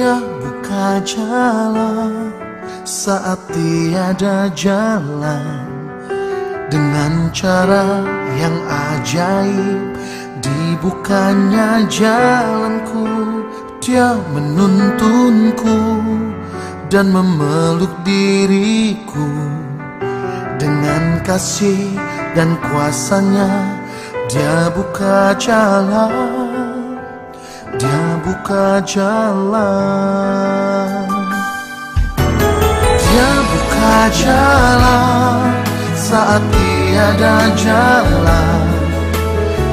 Dia buka jalan saat tiada jalan, dengan cara yang ajaib dibukanya jalanku. Dia menuntunku dan memeluk diriku, dengan kasih dan kuasanya Dia buka jalan, Dia buka jalan. Dia buka jalan saat tiada jalan,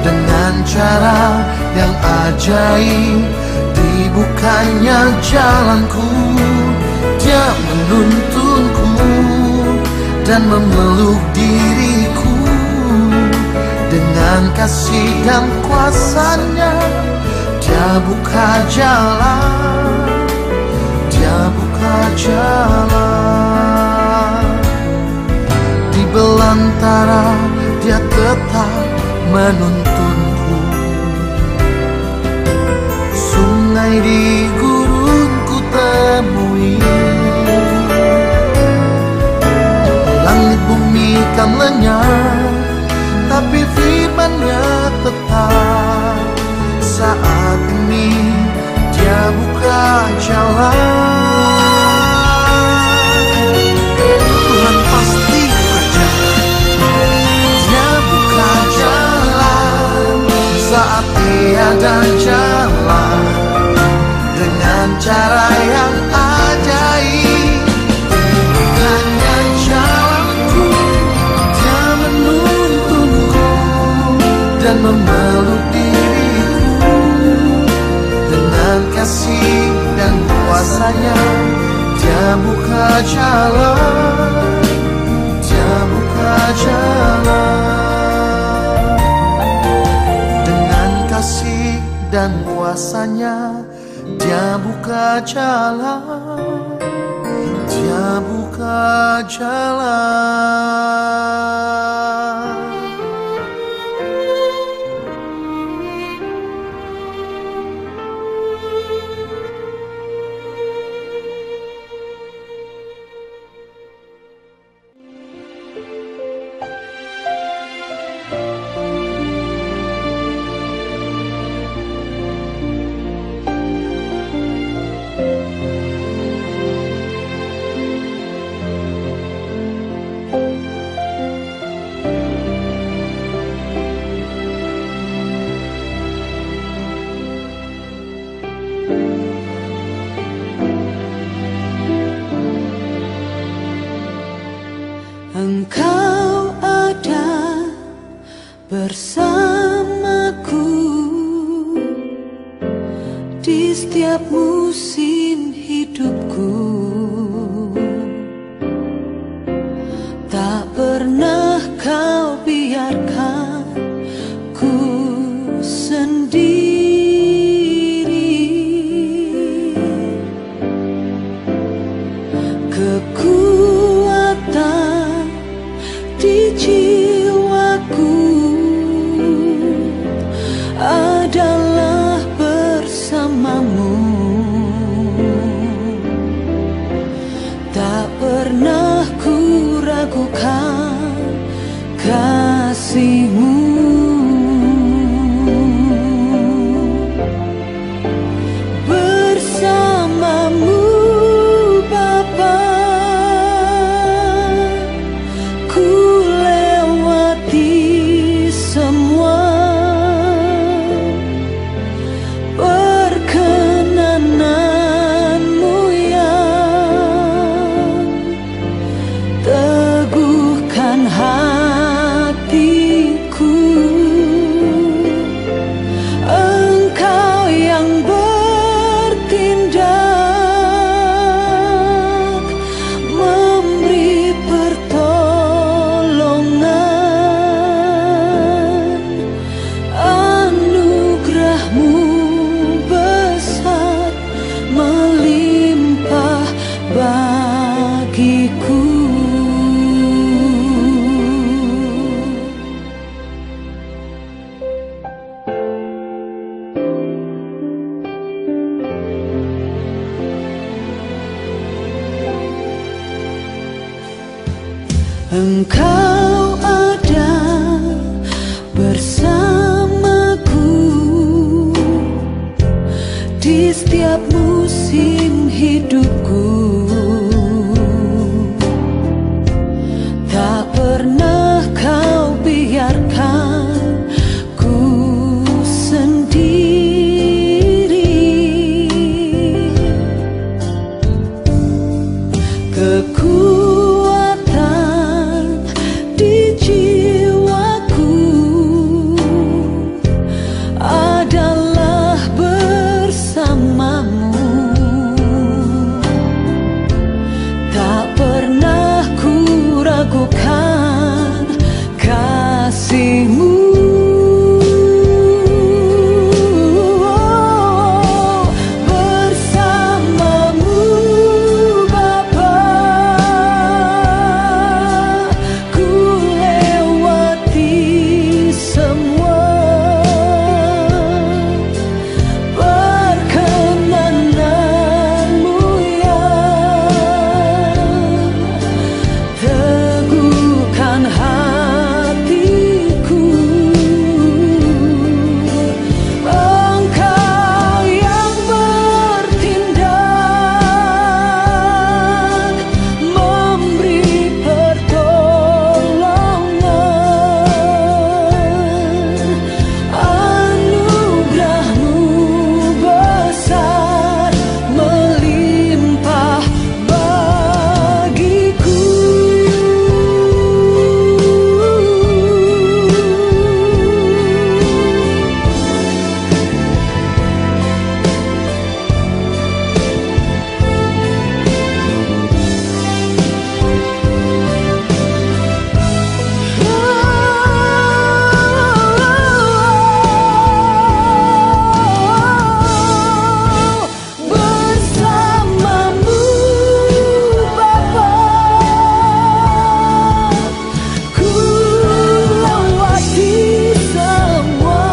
dengan cara yang ajaib dibukanya jalanku. Dia menuntunku dan memeluk diriku, dengan kasih dan kuasanya Dia buka jalan, Dia buka jalan. Di belantara Dia tetap menuntunku, sungai di gurun ku temui, langit bumi kan lenyap, tapi firman-Nya tetap. Saat ini Dia buka jalan, Tuhan pasti berjalan. Dia buka jalan saat tiada jalan, dengan cara yang ajaib dibukanya jalanku. Dia menuntunku dan memeluk diriku, dengan kasih dan kuasanya Dia buka jalan, Dia buka jalan. Dengan kasih dan kuasanya Dia buka jalan, Dia buka jalan. Engkau ada bersamaku di setiap musim hidupku. Tak pernah Kau biarkan ku sendiri. Kekuatan di jiwaku adalah bersamamu. Engkau ada bersamaku di setiap musim hidupku. Tak pernah kau biarkan ku sendiri. Kekuatan di jiwaku adalah bersamamu. Tak pernah ku ragukan kasih-Mu. Bersamamu Bapa, ku lewati semua. Perkenanan-Mu yang teguhkan hatiku. Engkau yang bertindak, memberi pertolongan. Anugerah-Mu besar melimpah bagiku. Bersamamu Bapa, ku lewati semua.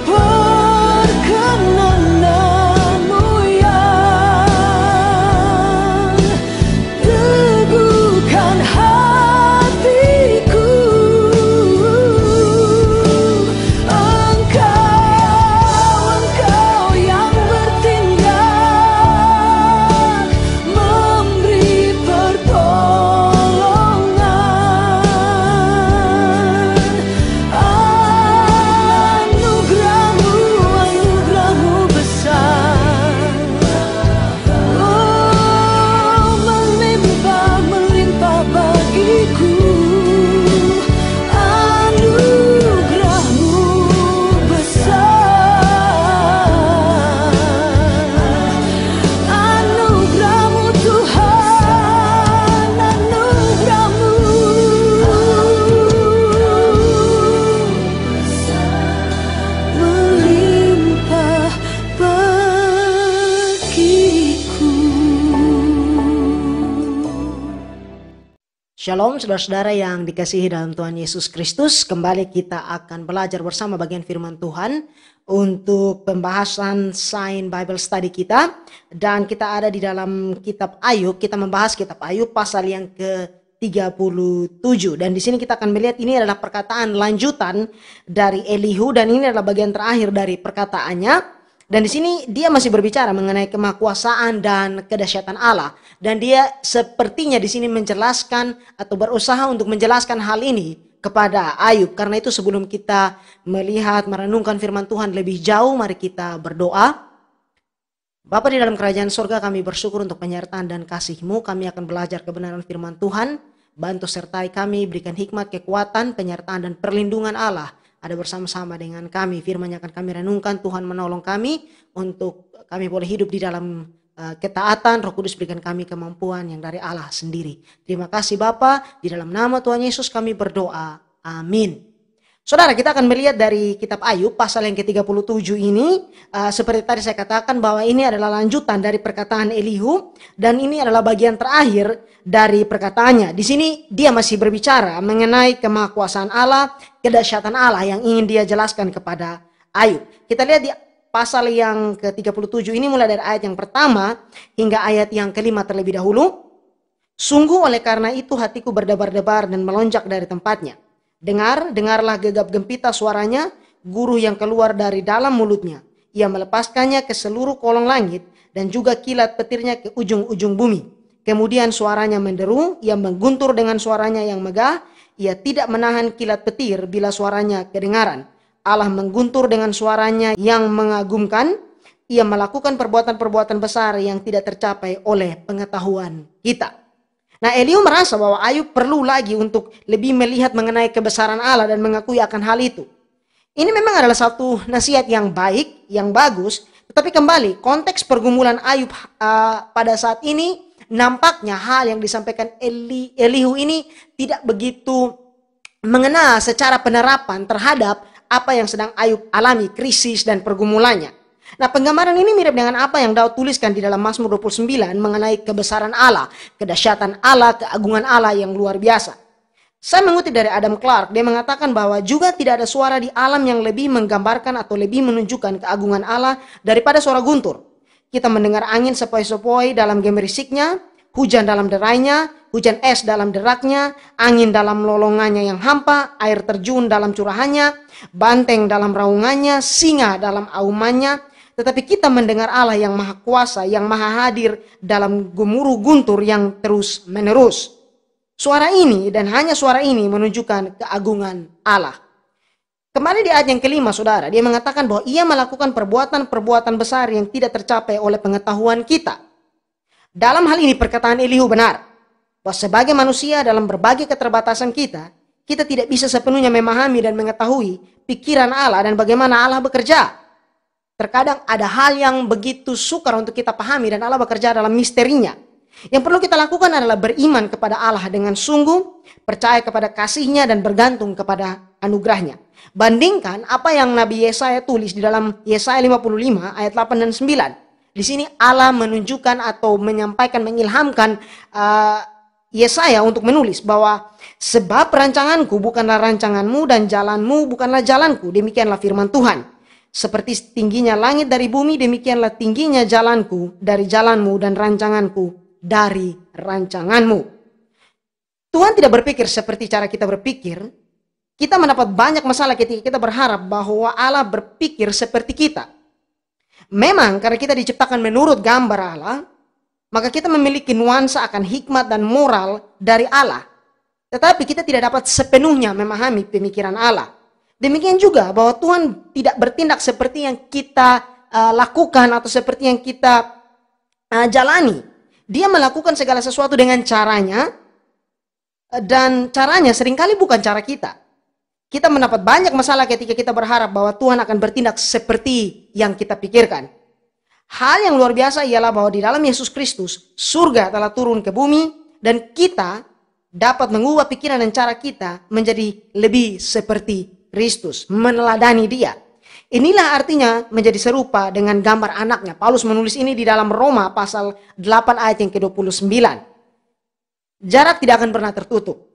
Perkenanan-Mu yang teguhkan hatiku. Engkau yang bertindak, memberi pertolongan. Anugerah-Mu besar, melimpah bagiku. Anugerah-Mu besar, anugerah-Mu Tuhan, anugerah-Mu melimpah bagiku. Shalom saudara-saudara yang dikasihi dalam Tuhan Yesus Kristus. Kembali kita akan belajar bersama bagian firman Tuhan untuk pembahasan Sign Bible Study kita. Dan kita ada di dalam kitab Ayub. Kita membahas kitab Ayub pasal yang ke-37. Dan di sini kita akan melihat ini adalah perkataan lanjutan dari Elihu. Dan ini adalah bagian terakhir dari perkataannya. Dan di sini dia masih berbicara mengenai kemahakuasaan dan kedahsyatan Allah. Dan dia sepertinya di sini menjelaskan atau berusaha untuk menjelaskan hal ini kepada Ayub. Karena itu sebelum kita melihat merenungkan firman Tuhan lebih jauh, mari kita berdoa. Bapa di dalam kerajaan surga, kami bersyukur untuk penyertaan dan kasih-Mu. Kami akan belajar kebenaran firman Tuhan. Bantu sertai kami, berikan hikmat, kekuatan, penyertaan dan perlindungan Allah ada bersama-sama dengan kami. Firman-Nya akan kami renungkan. Tuhan menolong kami untuk kami boleh hidup di dalam ketaatan. Roh Kudus berikan kami kemampuan yang dari Allah sendiri. Terima kasih Bapa, di dalam nama Tuhan Yesus kami berdoa. Amin. Saudara, kita akan melihat dari kitab Ayub pasal yang ke-37 ini. Seperti tadi saya katakan bahwa ini adalah lanjutan dari perkataan Elihu. Dan ini adalah bagian terakhir dari perkataannya. Di sini dia masih berbicara mengenai kemahakuasaan Allah, kedahsyatan Allah yang ingin dia jelaskan kepada Ayub. Kita lihat di pasal yang ke-37 ini mulai dari ayat yang pertama hingga ayat yang kelima terlebih dahulu. Sungguh oleh karena itu hatiku berdebar-debar dan melonjak dari tempatnya. Dengarlah gegap gempita suaranya, guru yang keluar dari dalam mulutnya. Ia melepaskannya ke seluruh kolong langit dan juga kilat petirnya ke ujung-ujung bumi. Kemudian suaranya menderu, ia mengguntur dengan suaranya yang megah. Ia tidak menahan kilat petir bila suaranya kedengaran. Allah mengguntur dengan suaranya yang mengagumkan. Ia melakukan perbuatan-perbuatan besar yang tidak tercapai oleh pengetahuan kita. Nah, Elihu merasa bahwa Ayub perlu lagi untuk lebih melihat mengenai kebesaran Allah dan mengakui akan hal itu. Ini memang adalah satu nasihat yang baik, yang bagus. Tetapi kembali, konteks pergumulan Ayub pada saat ini, nampaknya hal yang disampaikan Elihu ini tidak begitu mengena secara penerapan terhadap apa yang sedang Ayub alami, krisis dan pergumulannya. Nah, penggambaran ini mirip dengan apa yang Daud tuliskan di dalam Mazmur 29 mengenai kebesaran Allah, kedahsyatan Allah, keagungan Allah yang luar biasa. Saya mengutip dari Adam Clark, dia mengatakan bahwa juga tidak ada suara di alam yang lebih menggambarkan atau lebih menunjukkan keagungan Allah daripada suara guntur. Kita mendengar angin sepoi-sepoi dalam gemerisiknya, hujan dalam derainya, hujan es dalam deraknya, angin dalam lolongannya yang hampa, air terjun dalam curahannya, banteng dalam raungannya, singa dalam aumannya. Tetapi kita mendengar Allah yang maha kuasa, yang maha hadir dalam gemuruh guntur yang terus menerus. Suara ini dan hanya suara ini menunjukkan keagungan Allah. Kembali di ayat yang kelima, saudara, dia mengatakan bahwa ia melakukan perbuatan-perbuatan besar yang tidak tercapai oleh pengetahuan kita. Dalam hal ini perkataan Elihu benar, bahwa sebagai manusia dalam berbagai keterbatasan kita tidak bisa sepenuhnya memahami dan mengetahui pikiran Allah dan bagaimana Allah bekerja. Terkadang ada hal yang begitu sukar untuk kita pahami dan Allah bekerja dalam misterinya. Yang perlu kita lakukan adalah beriman kepada Allah dengan sungguh, percaya kepada kasih-Nya dan bergantung kepada anugerah-Nya. Bandingkan apa yang Nabi Yesaya tulis di dalam Yesaya 55 ayat 8 dan 9. Di sini Allah menunjukkan atau menyampaikan, mengilhamkan Yesaya untuk menulis bahwa sebab rancanganku bukanlah rancanganmu dan jalanmu bukanlah jalanku, demikianlah firman Tuhan. Seperti tingginya langit dari bumi, demikianlah tingginya jalanku dari jalanmu dan rancanganku dari rancanganmu. Tuhan tidak berpikir seperti cara kita berpikir. Kita mendapat banyak masalah ketika kita berharap bahwa Allah berpikir seperti kita. Memang karena kita diciptakan menurut gambar Allah, maka kita memiliki nuansa akan hikmat dan moral dari Allah. Tetapi kita tidak dapat sepenuhnya memahami pemikiran Allah. Demikian juga bahwa Tuhan tidak bertindak seperti yang kita lakukan atau seperti yang kita jalani. Dia melakukan segala sesuatu dengan caranya, dan caranya seringkali bukan cara kita. Kita mendapat banyak masalah ketika kita berharap bahwa Tuhan akan bertindak seperti yang kita pikirkan. Hal yang luar biasa ialah bahwa di dalam Yesus Kristus, surga telah turun ke bumi dan kita dapat mengubah pikiran dan cara kita menjadi lebih seperti Kristus, meneladani Dia. Inilah artinya menjadi serupa dengan gambar anaknya. Paulus menulis ini di dalam Roma pasal 8 ayat yang ke-29. Jarak tidak akan pernah tertutup.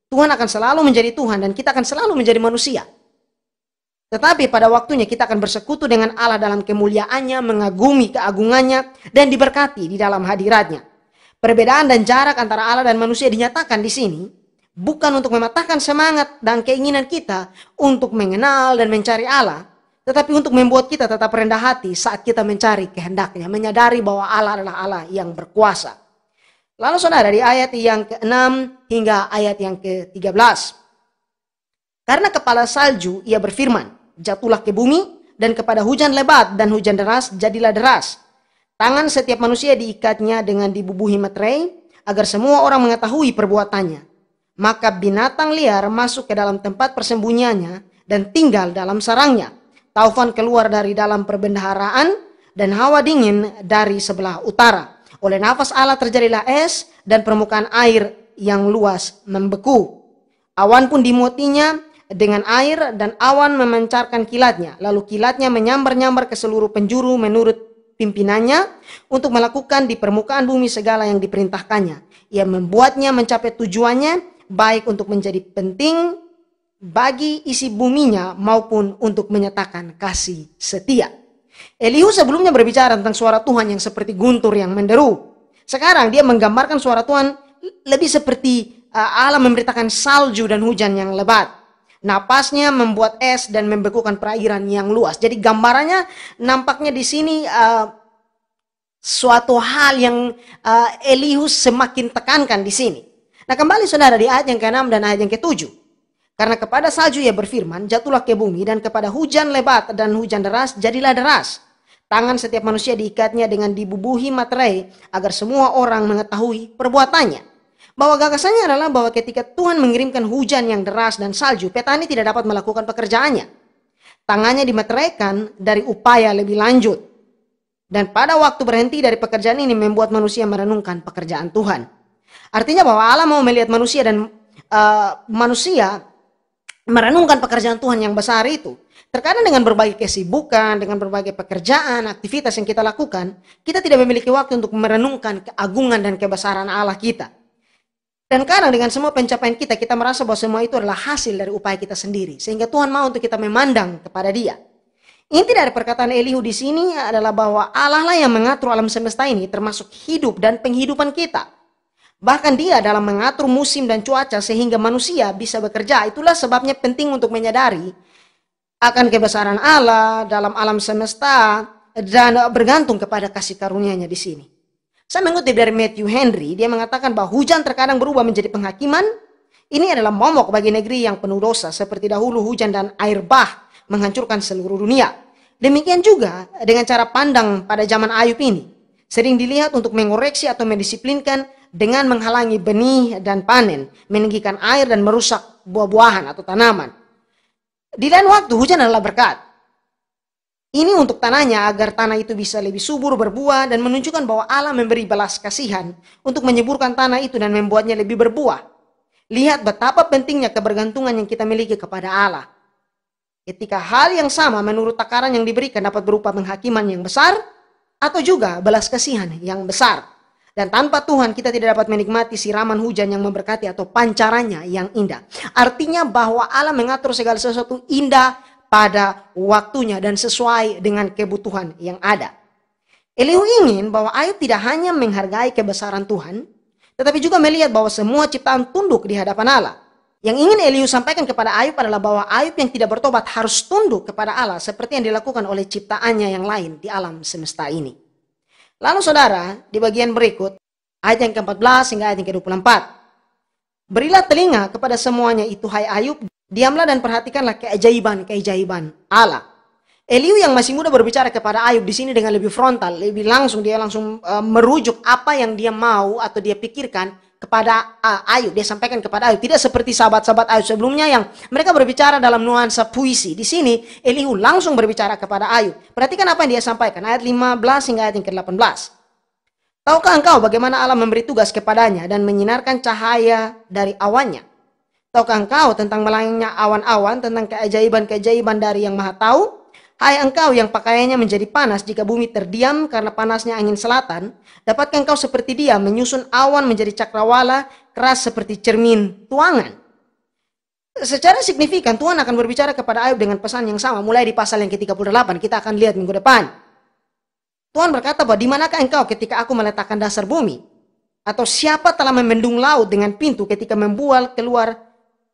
Tuhan akan selalu menjadi Tuhan dan kita akan selalu menjadi manusia. Tetapi pada waktunya kita akan bersekutu dengan Allah dalam kemuliaannya, mengagumi keagungannya, dan diberkati di dalam hadiratnya. Perbedaan dan jarak antara Allah dan manusia dinyatakan di sini bukan untuk mematahkan semangat dan keinginan kita untuk mengenal dan mencari Allah, tetapi untuk membuat kita tetap rendah hati saat kita mencari kehendaknya, menyadari bahwa Allah adalah Allah yang berkuasa. Lalu saudara, di ayat yang ke-6 hingga ayat yang ke-13. Karena kepala salju ia berfirman, jatuhlah ke bumi, dan kepada hujan lebat dan hujan deras jadilah deras. Tangan setiap manusia diikatnya dengan dibubuhi materai, agar semua orang mengetahui perbuatannya. Maka binatang liar masuk ke dalam tempat persembunyiannya dan tinggal dalam sarangnya. Taufan keluar dari dalam perbendaharaan dan hawa dingin dari sebelah utara. Oleh nafas Allah terjadilah es dan permukaan air yang luas membeku. Awan pun dimutinya dengan air dan awan memancarkan kilatnya. Lalu kilatnya menyambar-nyambar ke seluruh penjuru menurut pimpinannya untuk melakukan di permukaan bumi segala yang diperintahkannya. Ia membuatnya mencapai tujuannya, baik untuk menjadi penting bagi isi buminya maupun untuk menyatakan kasih setia. Elihu sebelumnya berbicara tentang suara Tuhan yang seperti guntur yang menderu. Sekarang dia menggambarkan suara Tuhan lebih seperti Allah memberitakan salju dan hujan yang lebat. Napasnya membuat es dan membekukan perairan yang luas. Jadi gambarannya nampaknya di sini suatu hal yang Elihu semakin tekankan di sini. Nah, kembali saudara di ayat yang ke-6 dan ayat yang ke-7. Karena kepada salju ia berfirman, jatuhlah ke bumi, dan kepada hujan lebat dan hujan deras, jadilah deras. Tangan setiap manusia diikatnya dengan dibubuhi materai, agar semua orang mengetahui perbuatannya. Bahwa gagasannya adalah bahwa ketika Tuhan mengirimkan hujan yang deras dan salju, petani tidak dapat melakukan pekerjaannya. Tangannya dimateraikan dari upaya lebih lanjut. Dan pada waktu berhenti dari pekerjaan ini membuat manusia merenungkan pekerjaan Tuhan. Artinya bahwa Allah mau melihat manusia dan manusia merenungkan pekerjaan Tuhan yang besar itu. Terkadang dengan berbagai kesibukan, dengan berbagai pekerjaan, aktivitas yang kita lakukan, kita tidak memiliki waktu untuk merenungkan keagungan dan kebesaran Allah kita. Dan kadang dengan semua pencapaian kita, kita merasa bahwa semua itu adalah hasil dari upaya kita sendiri. Sehingga Tuhan mau untuk kita memandang kepada Dia. Inti dari perkataan Elihu di sini adalah bahwa Allah lah yang mengatur alam semesta ini, termasuk hidup dan penghidupan kita. Bahkan Dia dalam mengatur musim dan cuaca sehingga manusia bisa bekerja. Itulah sebabnya penting untuk menyadari akan kebesaran Allah dalam alam semesta dan bergantung kepada kasih karunia-Nya di sini. Saya mengutip dari Matthew Henry, dia mengatakan bahwa hujan terkadang berubah menjadi penghakiman. Ini adalah momok bagi negeri yang penuh dosa, seperti dahulu hujan dan air bah menghancurkan seluruh dunia. Demikian juga dengan cara pandang pada zaman Ayub ini. Sering dilihat untuk mengoreksi atau mendisiplinkan dengan menghalangi benih dan panen, meninggikan air dan merusak buah-buahan atau tanaman. Di lain waktu hujan adalah berkat. Ini untuk tanahnya agar tanah itu bisa lebih subur berbuah dan menunjukkan bahwa Allah memberi belas kasihan untuk menyuburkan tanah itu dan membuatnya lebih berbuah. Lihat betapa pentingnya kebergantungan yang kita miliki kepada Allah. Ketika hal yang sama menurut takaran yang diberikan dapat berupa penghakiman yang besar atau juga belas kasihan yang besar. Dan tanpa Tuhan kita tidak dapat menikmati siraman hujan yang memberkati atau pancarannya yang indah. Artinya bahwa Allah mengatur segala sesuatu indah pada waktunya dan sesuai dengan kebutuhan yang ada. Elihu ingin bahwa Ayub tidak hanya menghargai kebesaran Tuhan, tetapi juga melihat bahwa semua ciptaan tunduk di hadapan Allah. Yang ingin Elihu sampaikan kepada Ayub adalah bahwa Ayub yang tidak bertobat harus tunduk kepada Allah seperti yang dilakukan oleh ciptaannya yang lain di alam semesta ini. Lalu saudara, di bagian berikut, ayat yang ke-14 hingga ayat yang ke-24. Berilah telinga kepada semuanya itu, hai Ayub, diamlah dan perhatikanlah keajaiban Allah. Elihu yang masih muda berbicara kepada Ayub di sini dengan lebih frontal, lebih langsung. Dia langsung merujuk apa yang dia mau atau dia pikirkan kepada Ayub. Dia sampaikan kepada Ayub. Tidak seperti sahabat-sahabat Ayub sebelumnya yang mereka berbicara dalam nuansa puisi. Di sini Elihu langsung berbicara kepada Ayub. Perhatikan apa yang dia sampaikan. Ayat 15 hingga ayat yang ke-18. Tahukah engkau bagaimana Allah memberi tugas kepadanya dan menyinarkan cahaya dari awannya? Tahukah engkau tentang melangitnya awan-awan, tentang keajaiban-keajaiban dari yang Maha Tahu? Hai engkau yang pakaiannya menjadi panas jika bumi terdiam karena panasnya angin selatan, dapatkah engkau seperti dia menyusun awan menjadi cakrawala keras seperti cermin tuangan? Secara signifikan Tuhan akan berbicara kepada Ayub dengan pesan yang sama mulai di pasal yang ke-38. Kita akan lihat minggu depan. Tuhan berkata bahwa di manakah engkau ketika aku meletakkan dasar bumi? Atau siapa telah membendung laut dengan pintu ketika membual keluar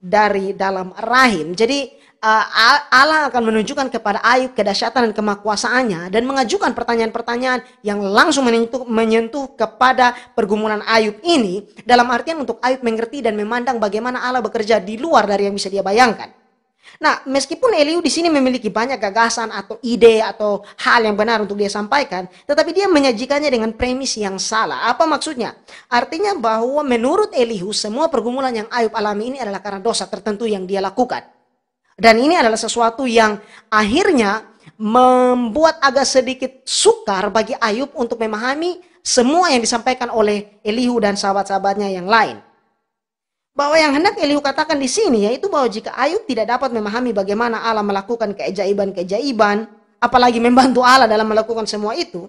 dari dalam rahim? Jadi Allah akan menunjukkan kepada Ayub kedahsyatan dan kemakuasaannya dan mengajukan pertanyaan-pertanyaan yang langsung menyentuh kepada pergumulan Ayub ini, dalam artian untuk Ayub mengerti dan memandang bagaimana Allah bekerja di luar dari yang bisa dia bayangkan. Nah, meskipun Elihu di sini memiliki banyak gagasan atau ide atau hal yang benar untuk dia sampaikan, tetapi dia menyajikannya dengan premis yang salah. Apa maksudnya? Artinya bahwa menurut Elihu semua pergumulan yang Ayub alami ini adalah karena dosa tertentu yang dia lakukan. Dan ini adalah sesuatu yang akhirnya membuat agak sedikit sukar bagi Ayub untuk memahami semua yang disampaikan oleh Elihu dan sahabat-sahabatnya yang lain. Bahwa yang hendak Elihu katakan di sini yaitu bahwa jika Ayub tidak dapat memahami bagaimana Allah melakukan keajaiban-keajaiban, apalagi membantu Allah dalam melakukan semua itu,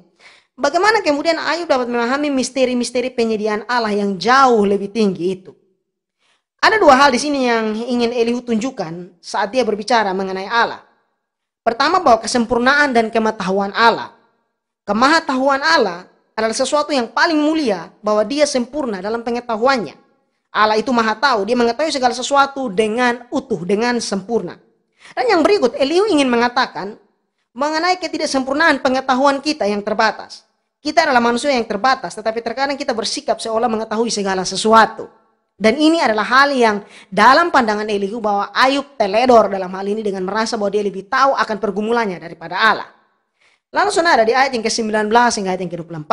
bagaimana kemudian Ayub dapat memahami misteri-misteri penyediaan Allah yang jauh lebih tinggi itu? Ada dua hal di sini yang ingin Elihu tunjukkan saat dia berbicara mengenai Allah. Pertama, bahwa kesempurnaan dan kematahuan Allah. Kemahatahuan Allah adalah sesuatu yang paling mulia, bahwa dia sempurna dalam pengetahuannya. Allah itu maha tahu, dia mengetahui segala sesuatu dengan utuh, dengan sempurna. Dan yang berikut, Elihu ingin mengatakan mengenai ketidaksempurnaan pengetahuan kita yang terbatas. Kita adalah manusia yang terbatas, tetapi terkadang kita bersikap seolah mengetahui segala sesuatu. Dan ini adalah hal yang dalam pandangan Elihu, bahwa Ayub teledor dalam hal ini dengan merasa bahwa dia lebih tahu akan pergumulannya daripada Allah. Lalu saudara, di ayat yang ke-19 hingga ayat yang ke-24.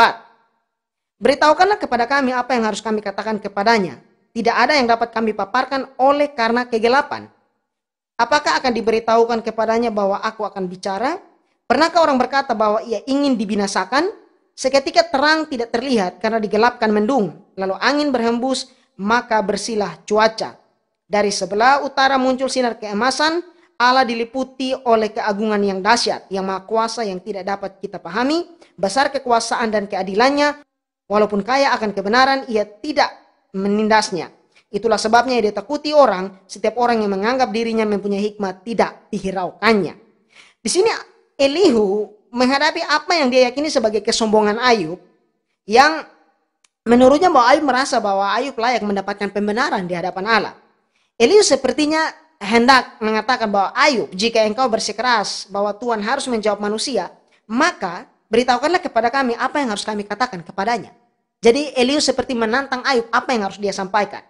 Beritahukanlah kepada kami apa yang harus kami katakan kepadanya. Tidak ada yang dapat kami paparkan oleh karena kegelapan. Apakah akan diberitahukan kepadanya bahwa aku akan bicara? Pernahkah orang berkata bahwa ia ingin dibinasakan? Seketika terang tidak terlihat karena digelapkan mendung. Lalu angin berhembus, maka bersilah cuaca. Dari sebelah utara muncul sinar keemasan. Allah diliputi oleh keagungan yang dahsyat, yang maha kuasa, yang tidak dapat kita pahami. Besar kekuasaan dan keadilannya. Walaupun kaya akan kebenaran, ia tidak menindasnya. Itulah sebabnya ia ditakuti orang. Setiap orang yang menganggap dirinya mempunyai hikmat tidak dihiraukannya. Di sini Elihu menghadapi apa yang dia yakini sebagai kesombongan Ayub, yang menurutnya bahwa Ayub merasa bahwa Ayub layak mendapatkan pembenaran di hadapan Allah. Elihu sepertinya hendak mengatakan bahwa Ayub, jika engkau bersikeras bahwa Tuhan harus menjawab manusia, maka beritahukanlah kepada kami apa yang harus kami katakan kepadanya. Jadi Elihu seperti menantang Ayub apa yang harus dia sampaikan.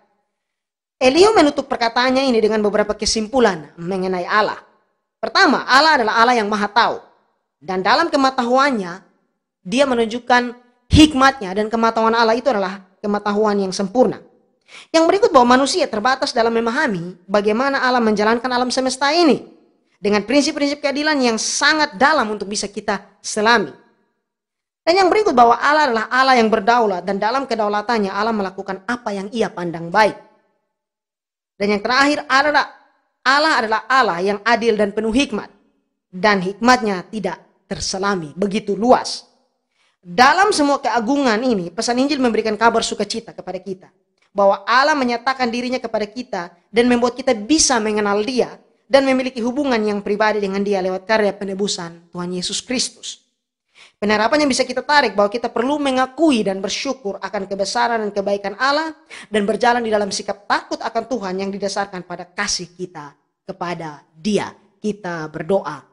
Elihu menutup perkataannya ini dengan beberapa kesimpulan mengenai Allah. Pertama, Allah adalah Allah yang maha tahu. Dan dalam kematahuannya, dia menunjukkan hikmatnya, dan kematahuan Allah itu adalah kematahuan yang sempurna. Yang berikut, bahwa manusia terbatas dalam memahami bagaimana Allah menjalankan alam semesta ini dengan prinsip-prinsip keadilan yang sangat dalam untuk bisa kita selami. Dan yang berikut, bahwa Allah adalah Allah yang berdaulat, dan dalam kedaulatannya Allah melakukan apa yang ia pandang baik. Dan yang terakhir, Allah adalah Allah yang adil dan penuh hikmat, dan hikmatnya tidak terselami, begitu luas. Dalam semua keagungan ini, pesan Injil memberikan kabar sukacita kepada kita, bahwa Allah menyatakan dirinya kepada kita dan membuat kita bisa mengenal Dia dan memiliki hubungan yang pribadi dengan Dia lewat karya penebusan Tuhan Yesus Kristus. Penerapan yang bisa kita tarik bahwa kita perlu mengakui dan bersyukur akan kebesaran dan kebaikan Allah dan berjalan di dalam sikap takut akan Tuhan yang didasarkan pada kasih kita kepada Dia. Kita berdoa.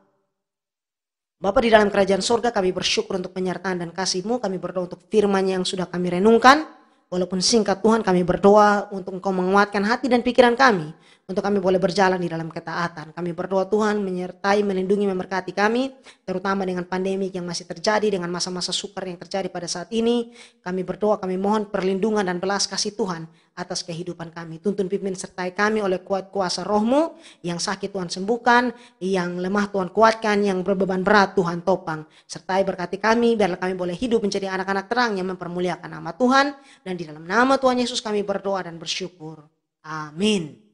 Bapa di dalam kerajaan surga, kami bersyukur untuk penyertaan dan kasih-Mu. Kami berdoa untuk firman yang sudah kami renungkan. Walaupun singkat Tuhan, kami berdoa untuk Engkau menguatkan hati dan pikiran kami, untuk kami boleh berjalan di dalam ketaatan. Kami berdoa Tuhan menyertai, melindungi, memberkati kami, terutama dengan pandemi yang masih terjadi, dengan masa-masa sukar yang terjadi pada saat ini. Kami berdoa, kami mohon perlindungan dan belas kasih Tuhan atas kehidupan kami. Tuntun pimpin sertai kami oleh kuat kuasa Roh-Mu. Yang sakit Tuhan sembuhkan, yang lemah Tuhan kuatkan, yang berbeban berat Tuhan topang. Sertai berkati kami, biarlah kami boleh hidup menjadi anak-anak terang yang mempermuliakan nama Tuhan. Dan di dalam nama Tuhan Yesus kami berdoa dan bersyukur. Amin.